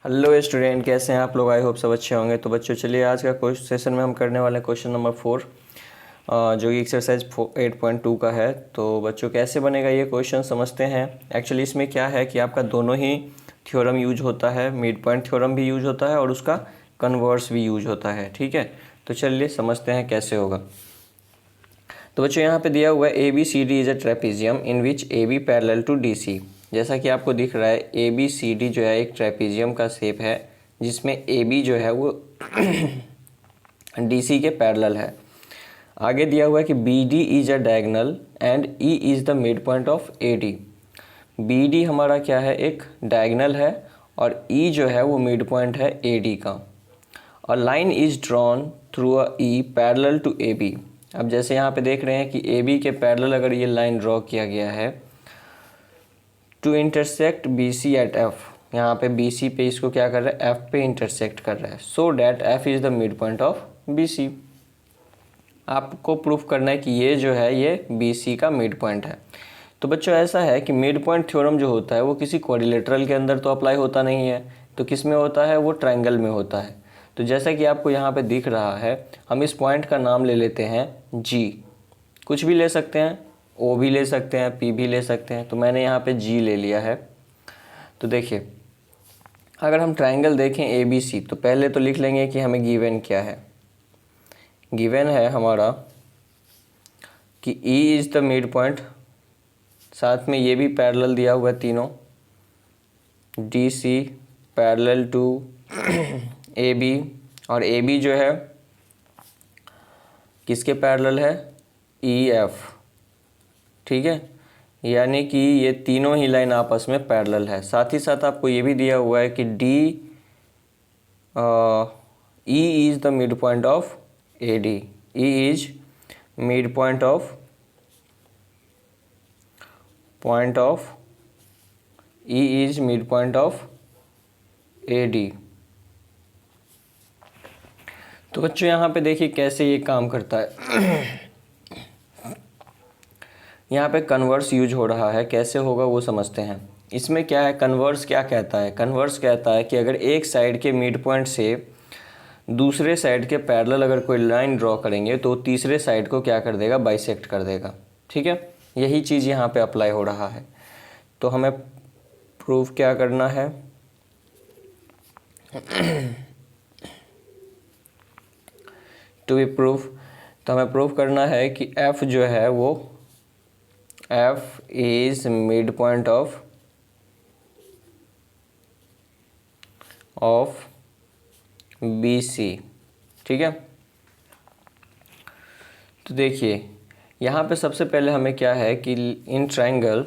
Hello student, कैसे हैं आप लोग? आई होप सब अच्छे होंगे। तो बच्चों चलिए आज का क्वेश्चन सेशन में हम करने वाले हैं क्वेश्चन नंबर 4 जो कि एक्सरसाइज 8.2 का है। तो बच्चों कैसे बनेगा ये क्वेश्चन समझते हैं। एक्चुअली इसमें क्या है कि आपका दोनों ही थ्योरम यूज होता है, मिड पॉइंट थ्योरम भी यूज होता है और उसका कन्वर्स भी यूज होता है। ठीक है, तो चलिए समझते हैं कैसे होगा। तो बच्चों यहाँ पे दिया हुआ है A B C D is a trapezium in which A B parallel to D C. जैसा कि आपको दिख रहा है ए बी सी डी जो है एक ट्रेपीजियम का शेप है जिसमें ए बी जो है वो डी सी के पैरेलल है। आगे दिया हुआ है कि B D is a diagonal and E is the mid point of A D. B D हमारा क्या है, एक डायगोनल है और ई जो है वो मिड पॉइंट है ए डी का। और line is drawn through a E parallel to A B. अब जैसे यहाँ पे देख रहे हैं कि ए बी के पैरेलल अगर ये लाइन ड्रॉ किया गया है to intersect B C at F, यहाँ पे बी सी पे इसको क्या कर रहा है, एफ पे इंटरसेक्ट कर रहा है, so that F is the mid point of B C. आपको प्रूफ करना है कि ये जो है ये बी सी का मिड पॉइंट है। तो बच्चों ऐसा है कि मिड पॉइंट थ्योरम जो होता है वो किसी क्वाड्रिलेटरल के अंदर तो अप्लाई होता नहीं है, तो किस में होता है, वो ट्रायंगल में होता है। तो जैसा कि आपको यहाँ पे दिख रहा है, हम इस पॉइंट का नाम ले लेते हैं जी। कुछ भी ले सकते हैं, ओ भी ले सकते हैं, पी भी ले सकते हैं, तो मैंने यहाँ पे जी ले लिया है। तो देखिए अगर हम ट्रायंगल देखें ए बी सी, तो पहले तो लिख लेंगे कि हमें गिवन क्या है। गिवन है हमारा कि E is the mid point, साथ में ये भी पैरेलल दिया हुआ है तीनों, D C parallel to A B, और ए बी जो है किसके पैरेलल है, ई एफ। ठीक है, यानी कि ये तीनों ही लाइन आपस में पैरेलल है। साथ ही साथ आपको ये भी दिया हुआ है कि D E is the mid point of A D. E is mid point of E is mid point of A D. तो बच्चों यहाँ पे देखिए कैसे ये काम करता है। यहाँ पे कन्वर्स यूज हो रहा है, कैसे होगा वो समझते हैं। इसमें क्या है, कन्वर्स क्या कहता है, कन्वर्स कहता है कि अगर एक साइड के मिड पॉइंट से दूसरे साइड के पैरेलल अगर कोई लाइन ड्रॉ करेंगे तो तीसरे साइड को क्या कर देगा, बाइसेक्ट कर देगा। ठीक है, यही चीज़ यहाँ पे अप्लाई हो रहा है। तो हमें प्रूफ क्या करना है, टू बी प्रूफ, तो हमें प्रूफ करना है कि f जो है वो f is mid point of B C. ठीक है, तो देखिए यहाँ पे सबसे पहले हमें क्या है कि in triangle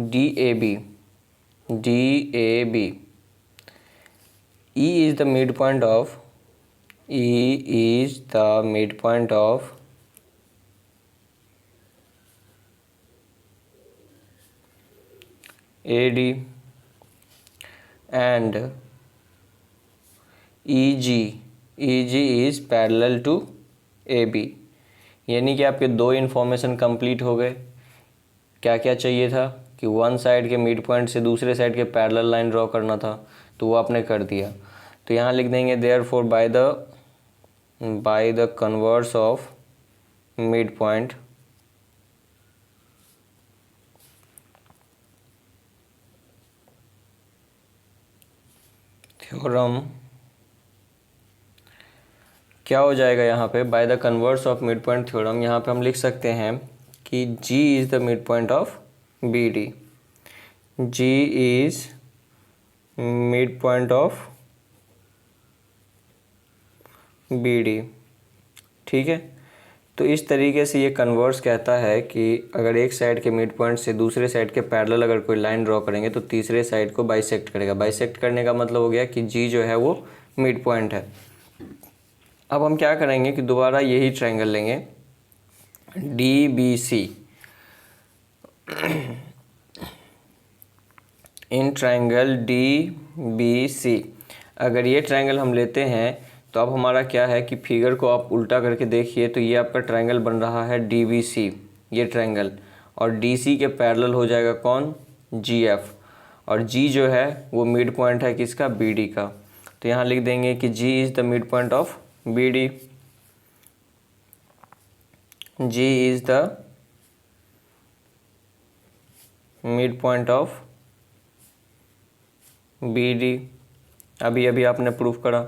D A B E is the midpoint of AD and EG is parallel to AB। यानी कि आपके दो इन्फॉर्मेशन कंप्लीट हो गए। क्या क्या चाहिए था कि वन साइड के मिड पॉइंट से दूसरे साइड के पैरेलल लाइन ड्रॉ करना था, तो वो आपने कर दिया। तो यहाँ लिख देंगे therefore by the converse of mid point theorem, क्या हो जाएगा यहाँ पे, by the converse of mid point theorem, यहाँ पे हम लिख सकते हैं कि G is the mid point of B D. G is mid point of B D. ठीक है, तो इस तरीके से ये कन्वर्स कहता है कि अगर एक साइड के मिड पॉइंट से दूसरे साइड के पैरेलल अगर कोई लाइन ड्रॉ करेंगे तो तीसरे साइड को बाइसेक्ट करेगा। बाइसेक्ट करने का मतलब हो गया कि जी जो है वो मिड पॉइंट है। अब हम क्या करेंगे कि दोबारा यही ट्रायंगल लेंगे D B C. In triangle D B C, अगर ये ट्रायंगल हम लेते हैं तो अब हमारा क्या है कि फिगर को आप उल्टा करके देखिए तो ये आपका ट्रायंगल बन रहा है डी बी सी, ये ट्रायंगल। और DC के पैरेलल हो जाएगा कौन, GF, और G जो है वो मिड पॉइंट है किसका, BD का। तो यहाँ लिख देंगे कि G is the mid point of BD, G is the mid point of BD, अभी अभी आपने प्रूफ करा।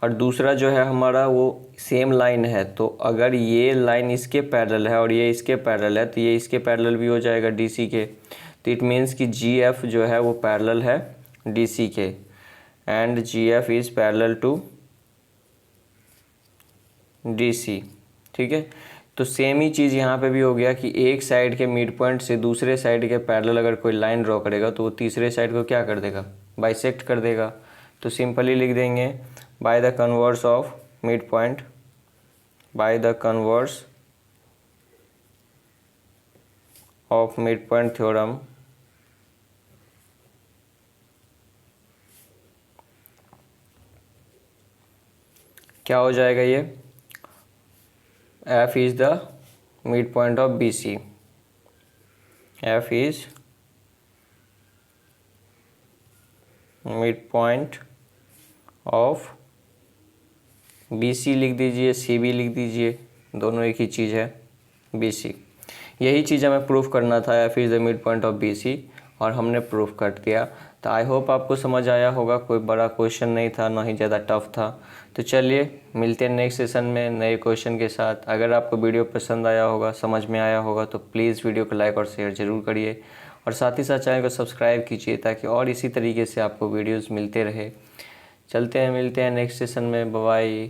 और दूसरा जो है हमारा वो सेम लाइन है, तो अगर ये लाइन इसके पैरेलल है और ये इसके पैरेलल है तो ये इसके पैरेलल भी हो जाएगा DC के। तो इट मीन्स कि GF जो है वो पैरेलल है DC के, and GF is parallel to DC। ठीक है, तो सेम ही चीज़ यहाँ पे भी हो गया कि एक साइड के मिड पॉइंट से दूसरे साइड के पैरेलल अगर कोई लाइन ड्रॉ करेगा तो वो तीसरे साइड को क्या कर देगा, बाइसेक्ट कर देगा। तो सिंपली लिख देंगे bye the converse of mid point, bye the converse of mid point theorem क्या हो जाएगा ये, F is the mid point of BC, F is mid point of BC लिख दीजिए, CB लिख दीजिए, दोनों एक ही चीज़ है, BC। यही चीज़ हमें प्रूफ करना था, F is the mid point of BC, और हमने प्रूफ कर दिया। तो आई होप आपको समझ आया होगा, कोई बड़ा क्वेश्चन नहीं था, ना ही ज़्यादा टफ था। तो चलिए मिलते हैं नेक्स्ट सेशन में नए क्वेश्चन के साथ। अगर आपको वीडियो पसंद आया होगा, समझ में आया होगा, तो प्लीज़ वीडियो को लाइक और शेयर ज़रूर करिए, और साथ ही साथ चैनल को सब्सक्राइब कीजिए ताकि और इसी तरीके से आपको वीडियोज़ मिलते रहे। चलते हैं, मिलते हैं नेक्स्ट सेशन में, बाय बाय।